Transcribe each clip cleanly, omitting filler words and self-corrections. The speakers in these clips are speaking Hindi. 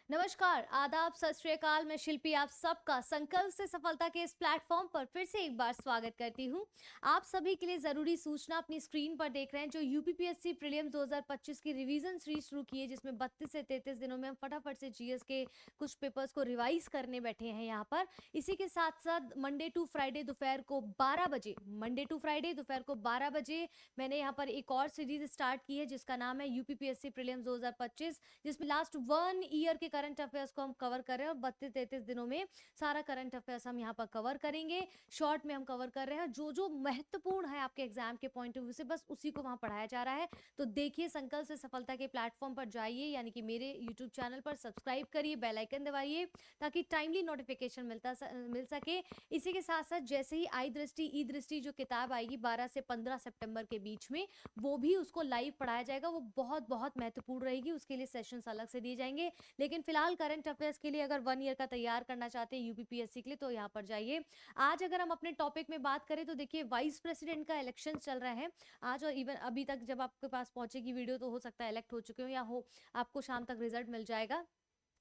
नमस्कार, आदाब, सत श्री अकाल। मैं शिल्पी आप सबका संकल्प से सफलता के इस प्लेटफॉर्म पर फिर से एक बार स्वागत करती हूँ। आप सभी के लिए ज़रूरी सूचना अपनी स्क्रीन पर देख रहे हैं, जो यूपीपीएससी प्रीलिम्स 2025 की रिवीजन सीरीज शुरू की है, जिसमें 32 से 33 दिनों में हम फटाफट से जीएस के कुछ पेपर्स को रिवाइज करने बैठे हैं यहाँ पर। इसी के साथ साथ मंडे टू फ्राइडे दोपहर को 12 बजे मैंने यहाँ पर एक और सीरीज स्टार्ट की है, जिसका नाम है यूपीपीएससी प्रीलिम्स 2025, जिसमें लास्ट 1 ईयर के करंट अफेयर्स को हम कवर कर रहे हैं और 32-33 दिनों में सारा करंट अफेयर्स हम यहाँ पर कवर करेंगे। शॉर्ट में हम कवर कर रहे हैं, जो जो महत्वपूर्ण है आपके एग्जाम के पॉइंट ऑफ व्यू से, बस उसी को वहां पढ़ाया जा रहा है। तो देखिए, संकल्प से सफलता के प्लेटफॉर्म पर जाइए, यानी कि मेरे यूट्यूब चैनल पर सब्सक्राइब करिए, बेल आइकन दबाइए, ताकि टाइमली नोटिफिकेशन मिल सके। इसी के साथ साथ जैसे ही आई दृष्टि ई दृष्टि जो किताब आएगी 12 से 15 सितंबर के बीच में, वो भी उसको लाइव पढ़ाया जाएगा। वो बहुत बहुत महत्वपूर्ण रहेगी, उसके लिए सेशंस अलग से दिए जाएंगे। लेकिन फिलहाल करंट अफेयर्स के लिए अगर 1 ईयर का तैयार करना चाहते हैं यूपीपीएससी के लिए, तो यहाँ पर जाइए। आज अगर हम अपने टॉपिक में बात करें तो देखिए, वाइस प्रेसिडेंट का इलेक्शन चल रहा है आज, और इवन अभी तक जब आपके पास पहुंचेगी वीडियो तो हो सकता है इलेक्ट हो चुके हो, या हो आपको शाम तक रिजल्ट मिल जाएगा।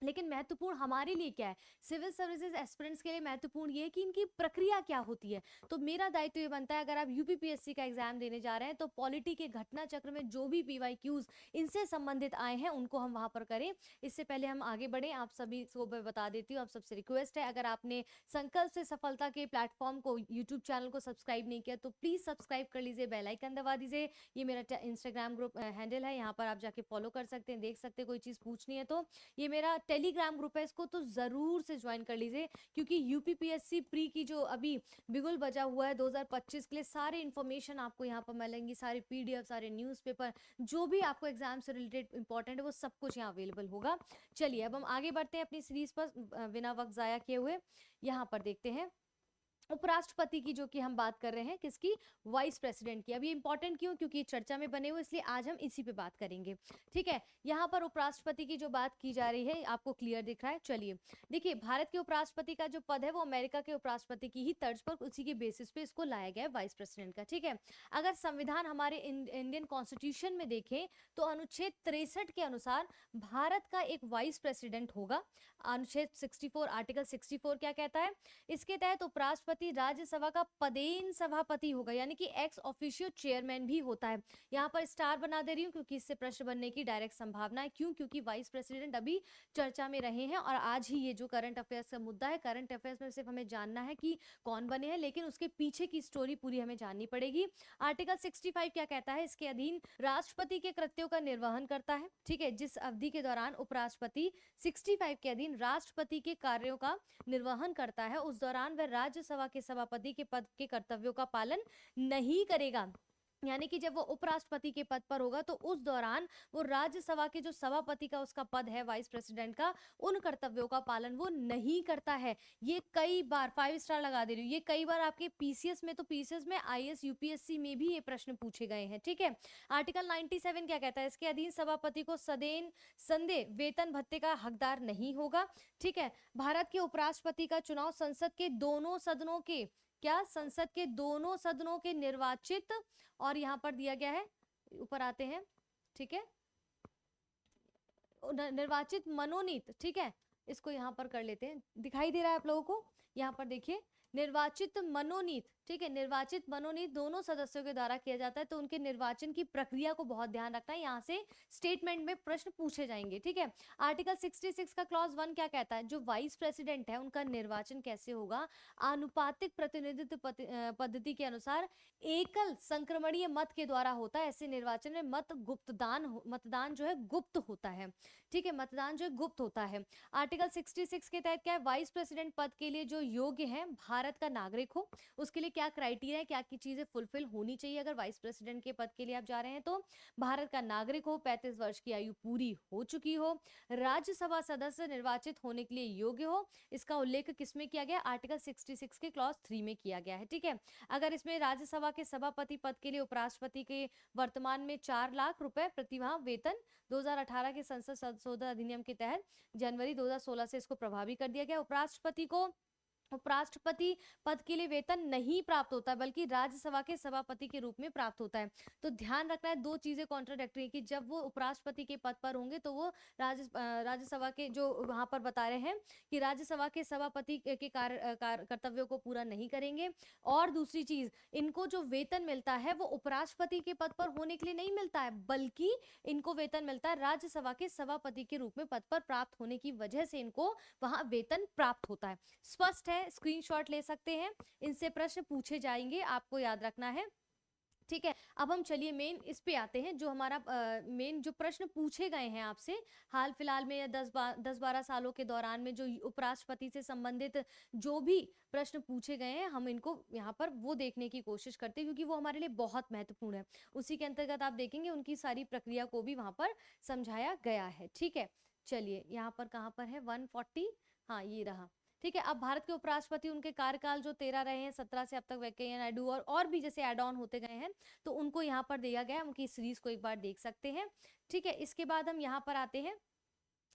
लेकिन महत्वपूर्ण हमारे लिए क्या है, सिविल सर्विसेज एस्पिरेंट्स के लिए महत्वपूर्ण ये है कि इनकी प्रक्रिया क्या होती है। तो मेरा दायित्व ये बनता है, अगर आप यूपीपीएससी का एग्जाम देने जा रहे हैं तो पॉलिटी के घटना चक्र में जो भी पीवाईक्यूज इनसे संबंधित आए हैं उनको हम वहां पर करें। इससे पहले हम आगे बढ़े, आप सभी को मैं बता देती हूँ, आप सबसे रिक्वेस्ट है, अगर आपने संकल्प से सफलता के प्लेटफॉर्म को, यूट्यूब चैनल को सब्सक्राइब नहीं किया तो प्लीज सब्सक्राइब कर लीजिए, बेल आइकन दबा दीजिए। ये मेरा इंस्टाग्राम ग्रुप हैंडल है, यहाँ पर आप जाके फॉलो कर सकते हैं, देख सकते हैं, कोई चीज पूछनी है तो। ये मेरा टेलीग्राम ग्रुप है, इसको तो जरूर से ज्वाइन कर लीजिए, क्योंकि यूपीपीएससी प्री की जो अभी बिगुल बजा हुआ है 2025 के लिए, सारे इन्फॉर्मेशन आपको यहाँ पर मिलेंगी, सारे पीडीएफ, सारे न्यूज़पेपर, जो भी आपको एग्जाम से रिलेटेड इंपॉर्टेंट है वो सब कुछ यहाँ अवेलेबल होगा। चलिए अब हम आगे बढ़ते हैं अपनी सीरीज पर, बिना वक्त जाया किए हुए यहाँ पर देखते हैं उपराष्ट्रपति की, जो कि हम बात कर रहे हैं किसकी, वाइस प्रेसिडेंट की। अब ये इंपॉर्टेंट क्यों, क्योंकि चर्चा में बने हुए, इसलिए आज हम इसी पे बात करेंगे। ठीक है, यहाँ पर उपराष्ट्रपति की जो बात की जा रही है, आपको क्लियर दिख रहा है। चलिए देखिए, भारत के उपराष्ट्रपति का जो पद है वो अमेरिका के उपराष्ट्रपति की ही तर्ज पर, उसी के बेसिस पे इसको लाया गया है वाइस प्रेसिडेंट का। ठीक है, अगर संविधान हमारे इंडियन कॉन्स्टिट्यूशन में देखें तो अनुच्छेद 63 के अनुसार भारत का एक वाइस प्रेसिडेंट होगा। अनुच्छेद 64, आर्टिकल 64 क्या कहता है, इसके तहत उपराष्ट्रपति राज्यसभा का पदेन सभापति होगा, यानी कि एक्स ऑफिशियो चेयरमैन भी होता है। यहाँ पर स्टार बना दे रही हूँ क्योंकि इससे प्रश्न बनने की डायरेक्ट संभावना है। क्यों, क्योंकि वाइस प्रेसिडेंट अभी चर्चा में रहे हैं, और आज ही ये जो करंट अफेयर्स का मुद्दा है, करंट अफेयर्स में सिर्फ हमें जानना है कि कौन बने हैं, लेकिन उसके पीछे की स्टोरी पूरी हमें जाननी पड़ेगी। आर्टिकल 65 क्या कहता है, इसके अधीन राष्ट्रपति के कृत्यों का निर्वहन करता है। ठीक है, जिस अवधि के दौरान उपराष्ट्रपति 65 के अधीन राष्ट्रपति के कार्यों का निर्वहन करता है, उस दौरान वह राज्यसभा के सभापति के पद के कर्तव्यों का पालन नहीं करेगा। यानी कि जब वो उपराष्ट्रपति के पद पर होगा तो उस दौरान वो राज्यसभा के जो सभापति का उसका पद है वाइस प्रेसिडेंट का, उन कर्तव्यों का पालन वो नहीं करता है। ये कई बार 5 स्टार लगा दे रही हूँ, ये कई बार आपके पीसीएस में, तो पीसीएस में, आईएएस यूपीएससी में भी ये प्रश्न पूछे गए हैं। ठीक है, आर्टिकल 97 क्या कहता है, इसके अधीन सभापति को संदेह वेतन भत्ते का हकदार नहीं होगा। ठीक है, भारत के उपराष्ट्रपति का चुनाव संसद के दोनों सदनों के, क्या, संसद के दोनों सदनों के निर्वाचित, और यहां पर दिया गया है, ऊपर आते हैं, ठीक है, निर्वाचित मनोनीत, ठीक है, इसको यहां पर कर लेते हैं, दिखाई दे रहा है आप लोगों को, यहां पर देखिए, निर्वाचित मनोनीत, ठीक है, निर्वाचित मनोनीत दोनों सदस्यों के द्वारा किया जाता है। तो उनके निर्वाचन की प्रक्रिया को बहुत ध्यान रखना है, यहाँ से स्टेटमेंट में प्रश्न पूछे जाएंगे। ठीक है, आर्टिकल 66 का क्लॉज 1 क्या कहता है, जो वाइस प्रेसिडेंट है उनका निर्वाचन कैसे होगा, आनुपातिक प्रतिनिधित्व पद्धति के अनुसार एकल संक्रमणीय मत के द्वारा होता है। ऐसे निर्वाचन में मतदान जो है गुप्त होता है। ठीक है, मतदान जो है गुप्त होता है। आर्टिकल 66 के तहत क्या है, वाइस प्रेसिडेंट पद के लिए जो योग्य है, भारत का नागरिक हो, उसके लिए क्या क्राइटेरिया है, क्या की चीजें फुलफिल होनी चाहिए अगर वाइस प्रेसिडेंट के पद के लिए आप जा रहे हैं तो, भारत का नागरिक हो, 35 वर्ष की आयु पूरी हो चुकी हो, राज्यसभा सदस्य निर्वाचित होने के लिए योग्य हो। इसका उल्लेख किसमें किया गया, आर्टिकल 66 के क्लॉज 3 में किया गया है। ठीक है, अगर इसमें राज्यसभा के सभापति पद के लिए उपराष्ट्रपति के वर्तमान में 4 लाख रुपए प्रतिमाह वेतन 2018 के संसद संशोधन अधिनियम के तहत जनवरी 2016 से इसको प्रभावी कर दिया गया। उपराष्ट्रपति को उपराष्ट्रपति पद के लिए वेतन नहीं प्राप्त होता है, बल्कि राज्यसभा के सभापति के रूप में प्राप्त होता है। तो ध्यान रखना है, दो चीजें कॉन्ट्राडिक्टरी है कि जब वो उपराष्ट्रपति के पद पर होंगे तो वो राज्यसभा के जो वहां पर बता रहे हैं कि राज्यसभा के सभापति के कर्तव्यों को पूरा नहीं करेंगे। और दूसरी चीज, इनको जो वेतन मिलता है वो उपराष्ट्रपति के पद पर होने के लिए नहीं मिलता है, बल्कि इनको वेतन मिलता है राज्यसभा के सभापति के रूप में पद पर प्राप्त होने की वजह से इनको वहां वेतन प्राप्त होता है। स्पष्ट है, स्क्रीनशॉट ले सकते हैं, इनसे प्रश्न पूछे जाएंगे, आपको याद रखना है। ठीक है, अब हम चलिए मेन इस पे आते हैं, जो हमारा मेन जो प्रश्न पूछे गए हैं आपसे हाल फिलहाल में या 10-12 सालों के दौरान में, जो उपराष्ट्रपति से संबंधित जो भी प्रश्न पूछे गए हैं, हम इनको यहाँ पर वो देखने की कोशिश करते हैं, क्योंकि वो हमारे लिए बहुत महत्वपूर्ण है। उसी के अंतर्गत आप देखेंगे उनकी सारी प्रक्रिया को भी वहां पर समझाया गया है। ठीक है, चलिए यहाँ पर कहाँ पर है 140, हाँ ये रहा। ठीक है, अब भारत के उपराष्ट्रपति, उनके कार्यकाल जो 13 रहे हैं, 17 से अब तक वेंकैया नायडू और भी जैसे एड ऑन होते गए हैं, तो उनको यहाँ पर दिया गया है, उनकी सीरीज को एक बार देख सकते हैं। ठीक है, इसके बाद हम यहाँ पर आते हैं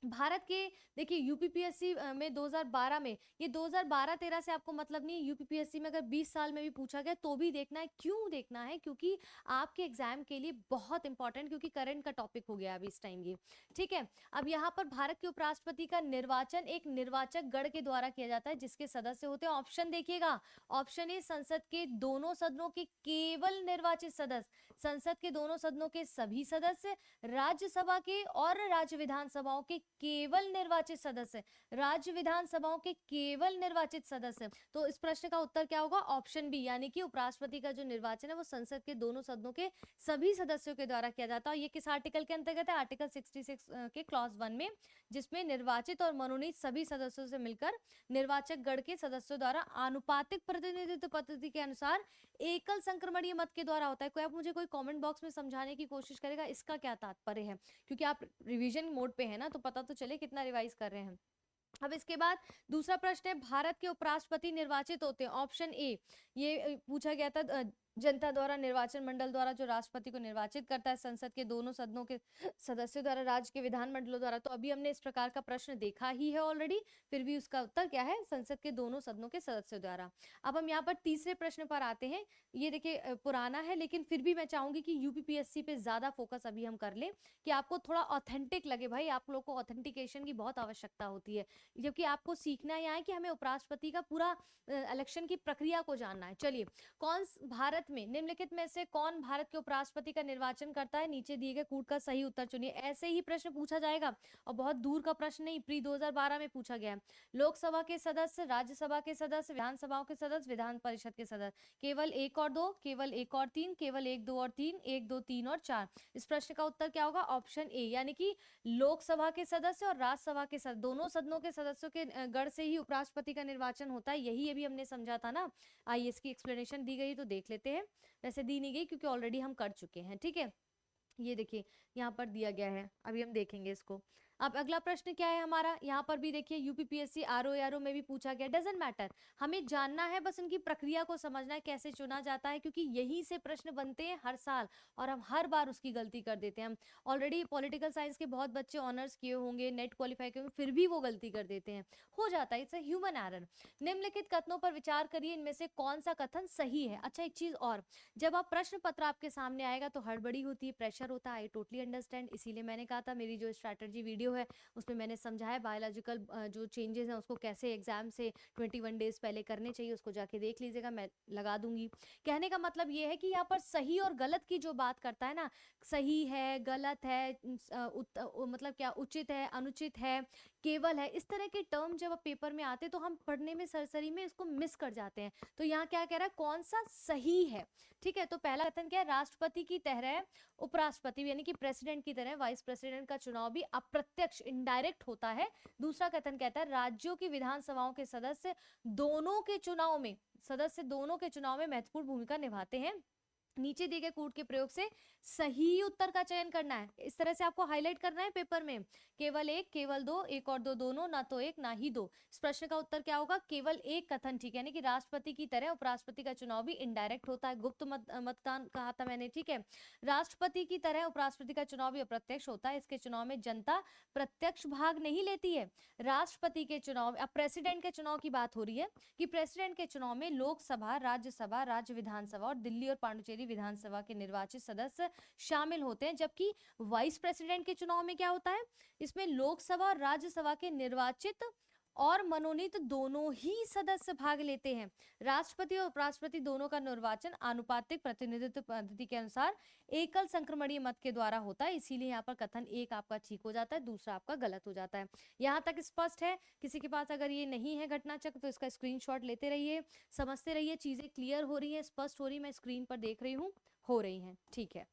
भारत के, देखिए यूपीपीएससी में 2012 में, ये 2012-13 से आपको मतलब नहीं, यूपीपीएससी में अगर 20 साल में भी पूछा गया तो भी देखना है। क्यों देखना है? क्योंकि आपके एग्जाम के लिए बहुत इंपॉर्टेंट, क्योंकि करंट का टॉपिक हो गया अभी इस टाइम ये। ठीक है, अब यहाँ पर भारत के उपराष्ट्रपति का निर्वाचन एक निर्वाचक गण के द्वारा किया जाता है, जिसके सदस्य होते हैं, ऑप्शन देखिएगा, ऑप्शन ए संसद के दोनों सदनों के केवल निर्वाचित सदस्य, संसद के दोनों सदनों के सभी सदस्य, राज्यसभा के और राज्य विधानसभाओं के केवल निर्वाचित सदस्य, राज्य विधानसभाओं के केवल निर्वाचित सदस्य। तो इस प्रश्न का उत्तर क्या होगा? ऑप्शन बी, यानी कि उपराष्ट्रपति का जो निर्वाचन है वो संसद के दोनों सदनों के सभी सदस्यों के द्वारा किया जाता है। ये किस आर्टिकल के अंतर्गत है? आर्टिकल 66 के क्लॉज 1 में, जिसमें निर्वाचित और मनोनीत सभी सदस्यों से मिलकर निर्वाचक गण के सदस्यों द्वारा आनुपातिक प्रतिनिधित्व पद्धति के अनुसार एकल संक्रमणीय मत के द्वारा होता है। कोई आप मुझे कोई कमेंट बॉक्स में समझाने की कोशिश करेगा इसका क्या तात्पर्य है, क्योंकि आप रिवीजन मोड पे है ना, तो पता तो चले कितना रिवाइज कर रहे हैं। अब इसके बाद दूसरा प्रश्न है, भारत के उपराष्ट्रपति निर्वाचित होते हैं, ऑप्शन ए, ये पूछा गया था, जनता द्वारा, निर्वाचन मंडल द्वारा जो राष्ट्रपति को निर्वाचित करता है, संसद के दोनों सदनों के सदस्यों द्वारा, राज्य के विधानमंडलों द्वारा। तो अभी हमने इस प्रकार का प्रश्न देखा ही है ऑलरेडी, फिर भी उसका उत्तर क्या है? संसद के दोनों सदनों के सदस्यों द्वारा। अब हम यहाँ पर तीसरे प्रश्न पर आते हैं। ये देखिए पुराना है, लेकिन फिर भी मैं चाहूंगी कि यूपीपीएससी पे ज्यादा फोकस अभी हम कर ले, कि आपको थोड़ा ऑथेंटिक लगे। भाई आप लोग को ऑथेंटिकेशन की बहुत आवश्यकता होती है, जबकि आपको सीखना यहाँ है कि हमें उपराष्ट्रपति का पूरा इलेक्शन की प्रक्रिया को जानना है। चलिए, कौन भारत में निम्नलिखित में से कौन भारत के उपराष्ट्रपति का निर्वाचन करता है? नीचे दिए गए कूट का सही उत्तर चुनिए। ऐसे ही प्रश्न पूछा जाएगा, और बहुत दूर का प्रश्न नहीं, प्री 2012 में पूछा गया है। लोकसभा के सदस्य, राज्यसभा के सदस्य, विधानसभाओं के सदस्य, विधान परिषद के सदस्य, केवल 1 और 2, केवल 1 और 3, केवल 1, 2 और 3, 1, 2, 3 और 4। इस प्रश्न का उत्तर क्या होगा? ऑप्शन ए, यानी कि लोकसभा के सदस्य और राज्यसभा के सदस्य, दोनों सदनों के सदस्यों के गण से ही उपराष्ट्रपति का निर्वाचन होता है। यही अभी हमने समझा था ना। आइए इसकी एक्सप्लेनेशन दी गई तो देख लेते हैं। वैसे दी नहीं गई क्योंकि ऑलरेडी हम कर चुके हैं। ठीक है, ये देखिए यहाँ पर दिया गया है, अभी हम देखेंगे इसको। अब अगला प्रश्न क्या है हमारा? यहाँ पर भी देखिए यूपीपीएससी आरओ में भी पूछा गया, डजंट मैटर, हमें जानना है, बस उनकी प्रक्रिया को समझना है, कैसे चुना जाता है, क्योंकि यहीं से प्रश्न बनते हैं हर साल, और हम हर बार उसकी गलती कर देते हैं। हम ऑलरेडी पॉलिटिकल साइंस के बहुत बच्चे ऑनर्स किए होंगे, नेट क्वालिफाई किए होंगे, फिर भी वो गलती कर देते हैं, हो जाता है, इट्स अ ह्यूमन एरर। निम्नलिखित कथनों पर विचार करिए, इनमें से कौन सा कथन सही है? अच्छा एक चीज और, जब आप प्रश्न पत्र आपके सामने आएगा तो हड़बड़ी होती है, प्रेशर होता है, आई टोटली अंडरस्टैंड। इसीलिए मैंने कहा था मेरी जो स्ट्रैटेजी वीडियो है उसमें मैंने समझाया बायोलॉजिकल जो चेंजेस हैं उसको कैसे एग्जाम से 21 डेज पहले करने चाहिए, उसको जाके देख लीजिएगा, मैं लगा दूंगी। कहने का मतलब ये है कि यहाँ पर सही और गलत की जो बात करता है ना, सही है, गलत है, मतलब क्या, उचित है, अनुचित है, केवल है, इस तरह के टर्म जब पेपर में आते तो हम पढ़ने में सरसरी में इसको मिस कर जाते हैं। तो यहाँ क्या कह रहा है, कौन सा सही है? ठीक है, तो पहला कथन क्या है? राष्ट्रपति की तरह उपराष्ट्रपति यानी कि प्रेसिडेंट की तरह वाइस प्रेसिडेंट का चुनाव भी अप्रत्यक्ष, इनडायरेक्ट होता है। दूसरा कथन कहता है राज्यों की विधानसभाओं के सदस्य दोनों के चुनाव में महत्वपूर्ण भूमिका निभाते हैं। नीचे दिए गए कूट के प्रयोग से सही उत्तर का चयन करना है। इस तरह से आपको हाईलाइट करना है पेपर में, केवल एक, केवल दो, एक और दो, दोनों, ना तो एक ना ही दो। इस प्रश्न का उत्तर क्या होगा? केवल एक कथन ठीक है, यानी कि राष्ट्रपति की तरह उपराष्ट्रपति का चुनाव भी इनडायरेक्ट होता है, गुप्त मतदान कहा था मैंने, ठीक है। राष्ट्रपति की तरह उपराष्ट्रपति का चुनाव भी अप्रत्यक्ष होता है, इसके चुनाव में जनता प्रत्यक्ष भाग नहीं लेती है। राष्ट्रपति के चुनाव, अब प्रेसिडेंट के चुनाव की बात हो रही है कि प्रेसिडेंट के चुनाव में लोकसभा, राज्यसभा, राज्य विधानसभा और दिल्ली और पांडुचेरी विधानसभा के निर्वाचित सदस्य शामिल होते हैं। जबकि वाइस प्रेसिडेंट के चुनाव में क्या होता है? इसमें लोकसभा और राज्यसभा के निर्वाचित और मनोनीत दोनों ही सदस्य भाग लेते हैं। राष्ट्रपति और उपराष्ट्रपति दोनों का निर्वाचन आनुपातिक प्रतिनिधित्व पद्धति के अनुसार एकल संक्रमणीय मत के द्वारा होता है, इसीलिए यहाँ पर कथन एक आपका ठीक हो जाता है, दूसरा आपका गलत हो जाता है। यहाँ तक स्पष्ट है? किसी के पास अगर ये नहीं है घटना चक्र तो इसका स्क्रीनशॉट लेते रहिए, समझते रहिए, चीजें क्लियर हो रही है, स्पष्ट हो रही है, मैं स्क्रीन पर देख रही हूँ, हो रही है, ठीक है।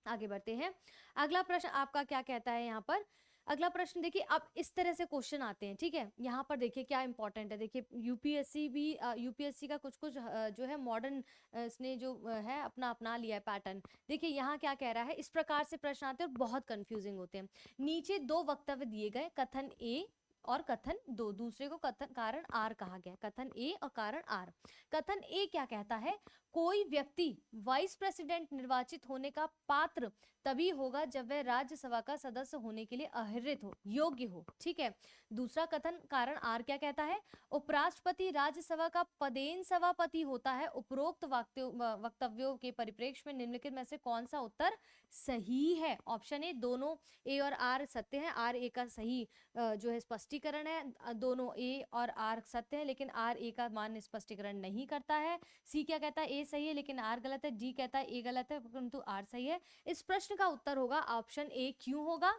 आगे बढ़ते हैं। अगला प्रश्न आपका क्या कहता है यहाँ पर? अगला प्रश्न देखिए, अब इस तरह से क्वेश्चन आते हैं, ठीक है। यहाँ पर देखिए क्या इंपॉर्टेंट है, देखिए यूपीएससी भी यूपीएससी का कुछ कुछ जो है मॉडर्न इसने जो है अपना अपना लिया है पैटर्न। देखिए यहाँ क्या कह रहा है, इस प्रकार से प्रश्न आते हैं और बहुत कंफ्यूजिंग होते हैं। नीचे दो वक्तव्य दिए गए, कथन ए और कथन दो, दूसरे को कथन कारण आर कहा गया, कथन ए और कारण आर। कथन ए क्या कहता है? कोई व्यक्ति वाइस प्रेसिडेंट निर्वाचित होने का पात्र तभी होगा जब वह राज्यसभा का सदस्य होने के लिए अहर्य हो, योग्य हो, ठीक है। दूसरा कथन कारण आर क्या कहता है? उपराष्ट्रपति राज्यसभा का पदेन सभापति होता है। उपरोक्त वक्तव्यों के परिप्रेक्ष्य में निम्नलिखित में से कौन सा उत्तर सही है? ऑप्शन ए, दोनों ए और आर सत्य है, आर ए का सही जो है स्पष्टीकरण है। दोनों ए और आर सत्य है लेकिन आर ए का मान स्पष्टीकरण नहीं करता है। सी क्या कहता है? ए सही है लेकिन आर गलत है। डी कहता है ए गलत है परंतु आर सही है। इस प्रश्न का उत्तर होगा ऑप्शन ए। क्यों होगा?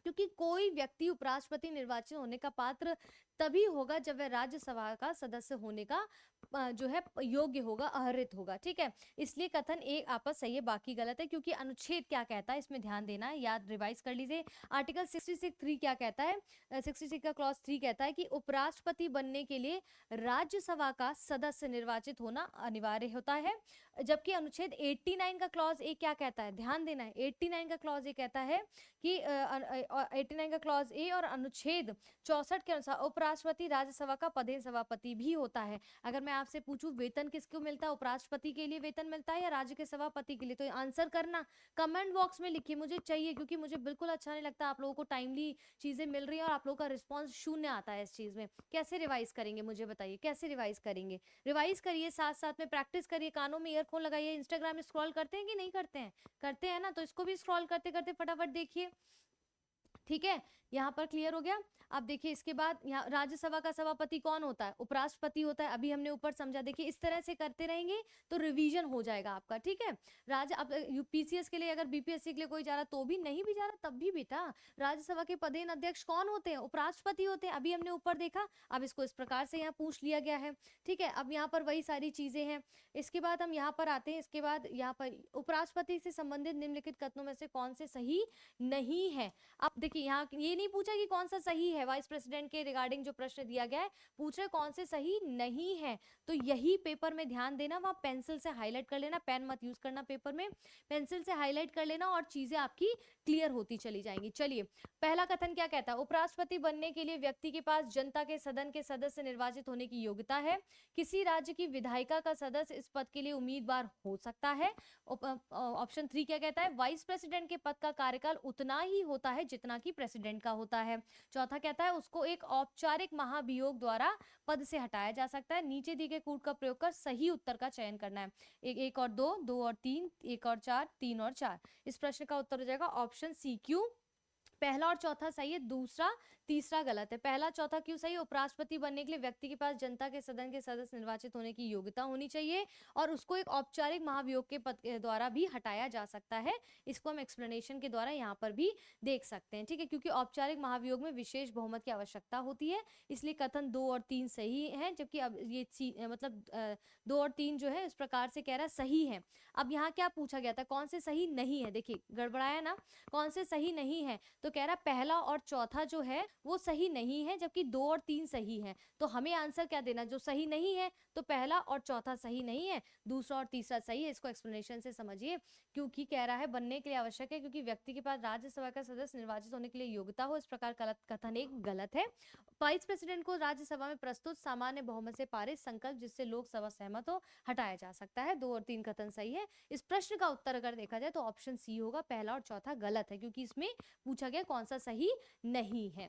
क्योंकि कोई व्यक्ति उपराष्ट्रपति निर्वाचित होने का पात्र तभी होगा जब वह राज्यसभा का सदस्य होने का जो है योग्य होगा, अहर्य होगा, ठीक है। इसलिए कथन एक आपस सही है, बाकी गलत है। क्योंकि अनुच्छेद क्या कहता है, इसमें ध्यान देना है, याद रिवाइज कर लीजिए। आर्टिकल 66(3) क्या कहता है? 66 का क्लॉज 3 कहता है कि उपराष्ट्रपति बनने के लिए राज्यसभा का सदस्य निर्वाचित होना अनिवार्य होता है। जबकि अनुच्छेद 89 का क्लॉज ए क्या कहता है? ध्यान देना है, 89 का क्लॉज ए कहता है कि 89 का क्लॉज ए और अनुच्छेद 64 के अनुसार उपराष्ट्रपति राज्यसभा का पदेन सभापति भी होता है। अगर मैं आपसे पूछूं वेतन किसको मिलता है, उपराष्ट्रपति के लिए वेतन मिलता है या राज्य के सभापति के लिए, तो आंसर करना कमेंट बॉक्स में लिखिए, मुझे चाहिए, क्योंकि मुझे बिल्कुल अच्छा नहीं लगता आप लोगों को टाइमली चीजें मिल रही है और आप लोगों का रिस्पॉन्स शून्य आता है इस चीज में। कैसे रिवाइज करेंगे मुझे बताइए, कैसे रिवाइज करेंगे? रिवाइज करिए, साथ साथ में प्रैक्टिस करिए, कानों में ईयरफोन लगाइए। इंस्टाग्राम स्क्रॉल करते हैं कि नहीं करते हैं? करते हैं ना, तो इसको भी स्क्रॉल करते करते फटाफट देखिए, ठीक है। यहाँ पर क्लियर हो गया। अब देखिए इसके बाद यहाँ राज्यसभा का सभापति कौन होता है? उपराष्ट्रपति होता है, अभी हमने ऊपर समझा। देखिए इस तरह से करते रहेंगे तो रिवीजन हो जाएगा आपका, ठीक है। अब यूपीसीएस के लिए, अगर बीपीएससी के लिए कोई जा रहा तो भी, नहीं भी जा रहा तब भी बेटा, राज्यसभा के पदेन अध्यक्ष कौन होते हैं? उपराष्ट्रपति होते हैं, अभी हमने ऊपर देखा। अब इसको इस प्रकार से यहाँ पूछ लिया गया है, ठीक है। अब यहाँ पर वही सारी चीजें हैं। इसके बाद हम यहाँ पर आते हैं, इसके बाद यहाँ पर उपराष्ट्रपति से संबंधित निम्नलिखित कथनों में से कौन से सही नहीं है। अब देखिए यहाँ ये नहीं पूछा कि कौन सा सही है, वाइस प्रेसिडेंट के रिगार्डिंग जो प्रश्न दिया गया है पूछ रहे कौन से सही नहीं है। तो यही पेपर में ध्यान देना, वहां पेंसिल से हाईलाइट कर लेना, पेन मत यूज करना पेपर में, पेंसिल से हाईलाइट कर लेना और चीजें आपकी क्लियर होती चली जाएंगी। चलिए पहला कथन क्या कहता है? उपराष्ट्रपति बनने के लिए व्यक्ति के पास जनता के सदन के सदस्य निर्वाचित होने की योग्यता है। किसी राज्य की विधायिका का सदस्य इस पद के लिए उम्मीदवार हो सकता है। ऑप्शन 3 क्या कहता है? वाइस प्रेसिडेंट के पद का कार्यकाल उतना ही होता है जितना कि प्रेसिडेंट का होता है। चौथा कहता है उसको एक औपचारिक महाभियोग द्वारा पद से हटाया जा सकता है। नीचे दिए गए कूट का प्रयोग कर सही उत्तर का चयन करना है। एक और दो, दो और तीन, एक और चार, तीन और चार। इस प्रश्न का उत्तर हो जाएगा ऑप्शन सी। क्यों? पहला और चौथा सही है, दूसरा तीसरा गलत है। पहला चौथा क्यों सही? उपराष्ट्रपति बनने के लिए व्यक्ति के पास जनता के सदन के सदस्य निर्वाचित होने की योग्यता होनी चाहिए और उसको एक औपचारिक महाभियोग के पद के द्वारा भी हटाया जा सकता है। इसको हम एक्सप्लेनेशन के द्वारा यहाँ पर भी देख सकते हैं, ठीक है। क्योंकि औपचारिक महाभियोग में विशेष बहुमत की आवश्यकता होती है, इसलिए कथन 2 और 3 सही है। जबकि अब ये मतलब 2 और 3 जो है इस प्रकार से कह रहा है सही है। अब यहाँ क्या पूछा गया था? कौन से सही नहीं है? देखिए गड़बड़ाया ना, कौन से सही नहीं है? तो कह रहा पहला और चौथा जो है वो सही नहीं है, जबकि 2 और 3 सही है। तो हमें आंसर क्या देना, जो सही नहीं है तो पहला और चौथा सही नहीं है, दूसरा और तीसरा सही है। इसको एक्सप्लेनेशन से समझिए। क्योंकि कह रहा है बनने के लिए आवश्यक है क्योंकि व्यक्ति के पास राज्यसभा का सदस्य निर्वाचित होने के लिए योग्यता हो, इस प्रकार का कथन एक गलत है। वाइस प्रेसिडेंट को राज्यसभा में प्रस्तुत सामान्य बहुमत से पारित संकल्प जिससे लोकसभा सहमत हो हटाया जा सकता है। 2 और 3 कथन सही है। इस प्रश्न का उत्तर अगर देखा जाए तो ऑप्शन सी होगा, पहला और चौथा गलत है, क्योंकि इसमें पूछा गया कौन सा सही नहीं है।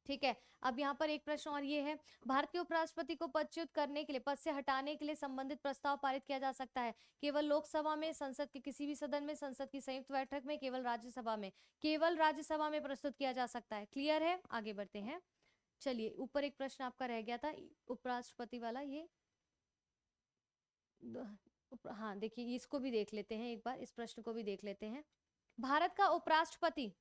ठीक है, अब यहाँ पर एक प्रश्न और ये है, भारत के उपराष्ट्रपति को पदच्युत करने के लिए, पद से हटाने के लिए संबंधित प्रस्ताव पारित किया जा सकता है केवल लोकसभा में, संसद के किसी भी सदन में, संसद की संयुक्त बैठक में, केवल राज्यसभा में। केवल राज्यसभा में प्रस्तुत किया जा सकता है। क्लियर है, आगे बढ़ते हैं। चलिए, ऊपर एक प्रश्न आपका रह गया था उपराष्ट्रपति वाला, ये हाँ देखिए, इसको भी देख लेते हैं एक बार, इस प्रश्न को भी देख लेते हैं। भारत का उपराष्ट्रपति,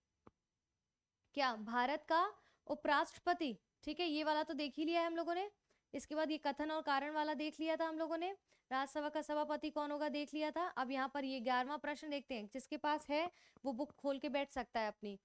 क्या भारत का उपराष्ट्रपति, ठीक है, ये वाला तो देख ही लिया है हम लोगों ने। इसके बाद ये कथन और कारण वाला देख लिया था हम लोगों ने। राज्यसभा का सभापति कौन होगा देख लिया था। अब यहाँ पर ये 11वां प्रश्न देखते हैं। जिसके पास है वो बुक खोल के बैठ सकता है अपनी,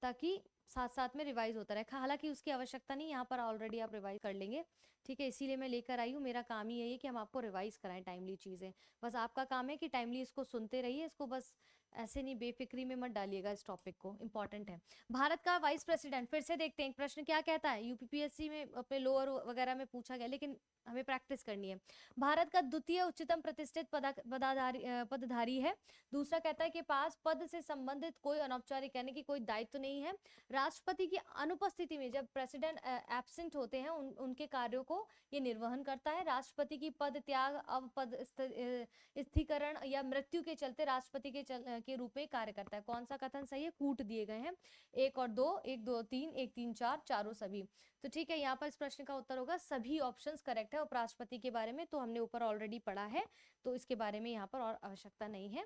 ताकि साथ साथ में रिवाइज होता रहे। हालांकि उसकी आवश्यकता नहीं, यहाँ पर ऑलरेडी आप रिवाइज कर लेंगे। ठीक है, इसीलिए मैं लेकर आई हूँ। मेरा काम ही यही है कि हम आपको रिवाइज कराएं टाइमली चीजें। बस आपका काम है कि टाइमली इसको सुनते रहिए, इसको बस ऐसे नहीं बेफिक्री में मत डालिएगा, इस टॉपिक को, इंपॉर्टेंट है। भारत का वाइस प्रेसिडेंट, फिर से देखते हैं प्रश्न क्या कहता है। यूपीपीएससी में अपने लोअर वगैरह में पूछा गया, लेकिन हमें प्रैक्टिस करनी है। भारत का द्वितीय उच्चतम प्रतिष्ठित पदधारी है। दूसरा कहता है कि पास पद से संबंधित कोई अनौपचारिक यानी कि कोई दायित्व नहीं है। राष्ट्रपति की अनुपस्थिति में जब प्रेसिडेंट एब्सेंट होते हैं उनके कार्यों को ये निर्वहन करता है। राष्ट्रपति की पद त्याग, अवपद स्थिरीकरण या मृत्यु के चलते राष्ट्रपति के रूप में कार्य करता है। कौन सा कथन सही है, कूट दिए गए हैं 1 और 2, 1 2 3, 1 3 4, चारों सभी। तो ठीक है, यहाँ पर इस प्रश्न का उत्तर होगा सभी ऑप्शंस करेक्ट है। उपराष्ट्रपति के बारे में तो हमने ऊपर ऑलरेडी पढ़ा है, तो इसके बारे में यहाँ पर और आवश्यकता नहीं है।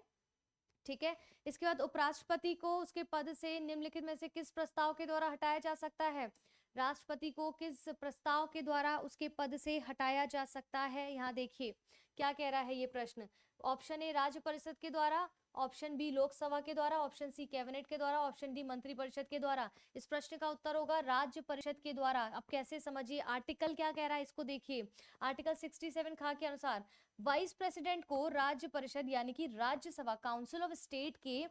ठीक है, इसके बाद उपराष्ट्रपति को उसके पद से निम्नलिखित में से किस प्रस्ताव के द्वारा हटाया जा सकता है। राष्ट्रपति को किस प्रस्ताव के द्वारा उसके पद से हटाया जा सकता है। यहाँ देखिए क्या कह रहा है ये प्रश्न। ऑप्शन ए राज्य परिषद के द्वारा, ऑप्शन बी लोकसभा के द्वारा, ऑप्शन सी कैबिनेट के द्वारा, ऑप्शन डी मंत्रिपरिषद के द्वारा। इस प्रश्न का उत्तर होगा राज्य परिषद के द्वारा। अब कैसे समझिए, आर्टिकल क्या कह रहा है इसको देखिए। आर्टिकल 67 खा के अनुसार वाइस प्रेसिडेंट को राज्य परिषद यानी कि राज्यसभा, काउंसिल ऑफ स्टेट के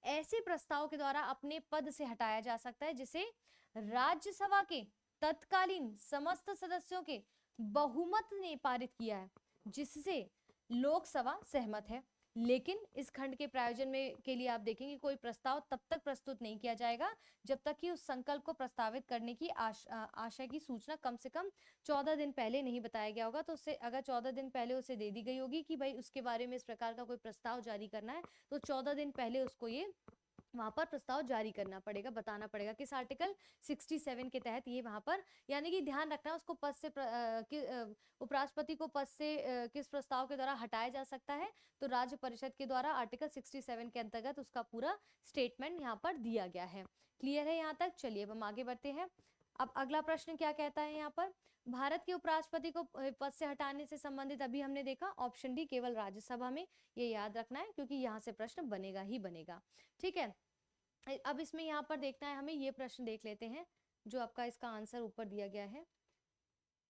ऐसे प्रस्ताव के द्वारा अपने पद से हटाया जा सकता है जिसे राज्यसभा के तत्कालीन समस्त सदस्यों के बहुमत ने पारित किया है, जिससे लोकसभा सहमत है। लेकिन इस खंड के प्रायोजन में के लिए आप देखेंगे कोई प्रस्ताव तब तक प्रस्तुत नहीं किया जाएगा जब तक कि उस संकल्प को प्रस्तावित करने की आशय की सूचना कम से कम 14 दिन पहले नहीं बताया गया होगा। तो उससे अगर 14 दिन पहले उसे दे दी गई होगी कि भाई उसके बारे में इस प्रकार का कोई प्रस्ताव जारी करना है, तो 14 दिन पहले उसको ये वहां पर प्रस्ताव जारी करना पड़ेगा, बताना पड़ेगा किस आर्टिकल 67 के तहत ये वहां पर, यानी कि ध्यान रखना उसको पद से उपराष्ट्रपति को पद से किस प्रस्ताव के द्वारा हटाया जा सकता है, तो राज्य परिषद के द्वारा आर्टिकल 67 के अंतर्गत उसका पूरा स्टेटमेंट यहाँ पर दिया गया है। क्लियर है यहाँ तक। चलिए अब हम आगे बढ़ते हैं। अब अगला प्रश्न क्या कहता है यहाँ पर, भारत के उपराष्ट्रपति को पद से हटाने से संबंधित अभी हमने देखा ऑप्शन डी केवल राज्यसभा में, ये याद रखना है क्योंकि यहाँ से प्रश्न बनेगा ही बनेगा। ठीक है, अब इसमें यहाँ पर देखना है हमें, ये प्रश्न देख लेते हैं जो आपका इसका आंसर ऊपर दिया गया है।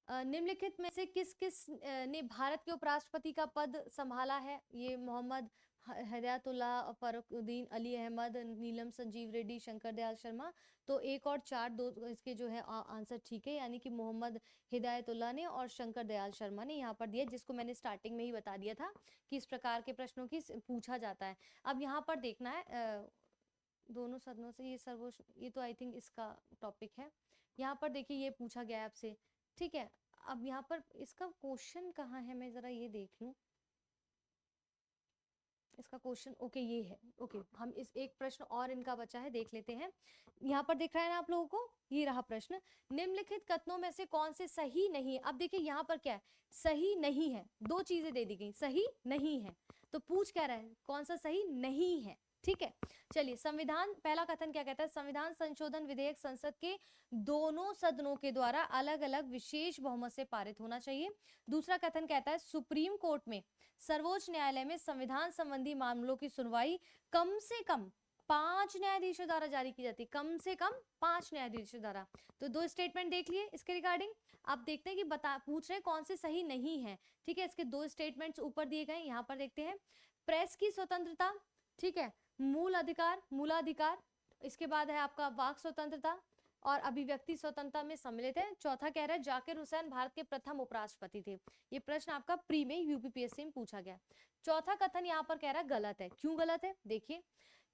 निम्नलिखित में से किस किस ने भारत के उपराष्ट्रपति का पद संभाला है। ये मोहम्मद हिदायतुल्लाह, फरुखुद्दीन अली अहमद, नीलम संजीव रेड्डी, शंकर दयाल शर्मा। तो 1 और 4 दो इसके जो है आंसर ठीक है, यानी कि मोहम्मद हिदायतुल्लाह ने और शंकर दयाल शर्मा ने यहाँ पर दिया, जिसको मैंने स्टार्टिंग में ही बता दिया था कि इस प्रकार के प्रश्नों की पूछा जाता है। अब यहाँ पर देखना है दोनों सदनों से ये सर्वोच्च, ये तो आई थिंक इसका टॉपिक है। यहाँ पर देखिए ये पूछा गया है आपसे। ठीक है, अब यहाँ पर इसका क्वेश्चन कहाँ है, मैं जरा ये देख लूं इसका क्वेश्चन। ओके ये है, ओके हम इस एक प्रश्न और इनका बचा है, देख लेते हैं। यहाँ पर दिख रहा है ना आप लोगों को, ये रहा प्रश्न। निम्नलिखित कथनों में से कौन से सही नहीं है। अब देखिए यहाँ पर क्या है, सही नहीं है, दो चीजें दे दी गई, सही नहीं है, तो पूछ क्या रहा है कौन सा सही नहीं है। ठीक है, चलिए संविधान, पहला कथन क्या कहता है, संविधान संशोधन विधेयक संसद के दोनों सदनों के द्वारा अलग अलग विशेष बहुमत से पारित होना चाहिए। दूसरा कथन कहता है सुप्रीम कोर्ट में सर्वोच्च न्यायालय में संविधान संबंधी मामलों की सुनवाई कम से कम 5 न्यायाधीशों द्वारा जारी की जाती है, कम से कम 5 न्यायाधीशों द्वारा। तो 2 स्टेटमेंट देख लिए इसके रिगार्डिंग। अब देखते हैं कि पूछ रहे हैं कौन से सही नहीं है। ठीक है, इसके 2 स्टेटमेंट्स ऊपर दिए गए, यहाँ पर देखते हैं। प्रेस की स्वतंत्रता, ठीक है, मूलाधिकार, इसके बाद है आपका वाक स्वतंत्रता और अभिव्यक्ति स्वतंत्रता में सम्मिलित है। चौथा कह रहा है जाकिर हुसैन भारत के प्रथम उपराष्ट्रपति थे। ये प्रश्न आपका प्री में यूपीपीएससी में पूछा गया। चौथा कथन यहाँ पर कह रहा है गलत है। क्यों गलत है, देखिए,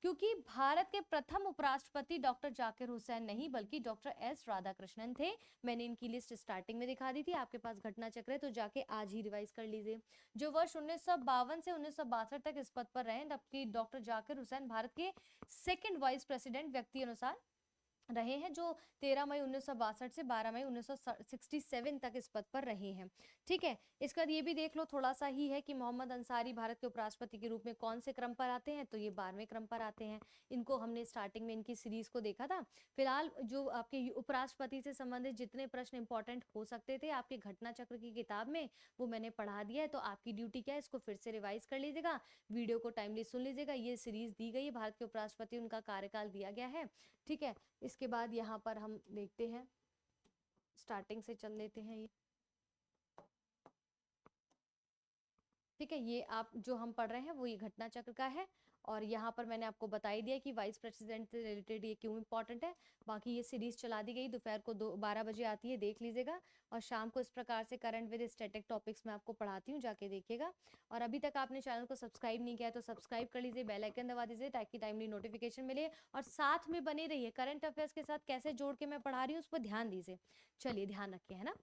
क्योंकि भारत के प्रथम उपराष्ट्रपति डॉक्टर जाकिर हुसैन नहीं बल्कि डॉक्टर एस राधाकृष्णन थे। मैंने इनकी लिस्ट स्टार्टिंग में दिखा दी थी, आपके पास घटना चक्र है तो जाके आज ही रिवाइज कर लीजिए। जो वर्ष 1952 से 1962 तक इस पद पर रहे, जबकि डॉक्टर जाकिर हुसैन भारत के सेकंड वाइस प्रेसिडेंट व्यक्ति अनुसार रहे हैं, जो 13 मई 1962 से 12 मई 1967 तक इस पद पर रहे हैं। ठीक है, इसके बाद ये भी देख लो, थोड़ा सा ही है कि मोहम्मद अंसारी भारत के उपराष्ट्रपति के रूप में कौन से क्रम पर आते हैं, तो ये 12वें क्रम पर आते हैं। इनको हमने स्टार्टिंग में इनकी सीरीज को देखा था। फिलहाल जो आपके उपराष्ट्रपति से संबंधित जितने प्रश्न इंपॉर्टेंट हो सकते थे आपके घटना चक्र की किताब में, वो मैंने पढ़ा दिया है। तो आपकी ड्यूटी क्या है, इसको फिर से रिवाइज कर लीजिएगा, वीडियो को टाइमली सुन लीजिएगा। ये सीरीज दी गई है, भारत के उपराष्ट्रपति, उनका कार्यकाल दिया गया है। ठीक है, इसके बाद यहाँ पर हम देखते हैं, स्टार्टिंग से चल लेते हैं ये। ठीक है, ये आप जो हम पढ़ रहे हैं वो ये घटना चक्र का है। और यहाँ पर मैंने आपको बता ही दिया कि वाइस प्रेसिडेंट से रिलेटेड ये क्यों इंपॉर्टेंट है। बाकी ये सीरीज चला दी गई, दोपहर को 12 बजे आती है, देख लीजिएगा। और शाम को इस प्रकार से करंट विद स्टैटिक टॉपिक्स मैं आपको पढ़ाती हूँ, जाके देखिएगा। और अभी तक आपने चैनल को सब्सक्राइब नहीं किया है तो सब्सक्राइब कर लीजिए, बेल आइकन दबा दीजिए ताकि टाइमली नोटिफिकेशन मिले। और साथ में बने रहिए, करंट अफेयर्स के साथ कैसे जोड़ के मैं पढ़ा रही हूँ उस पर ध्यान दीजिए। चलिए, ध्यान रखिए, है ना।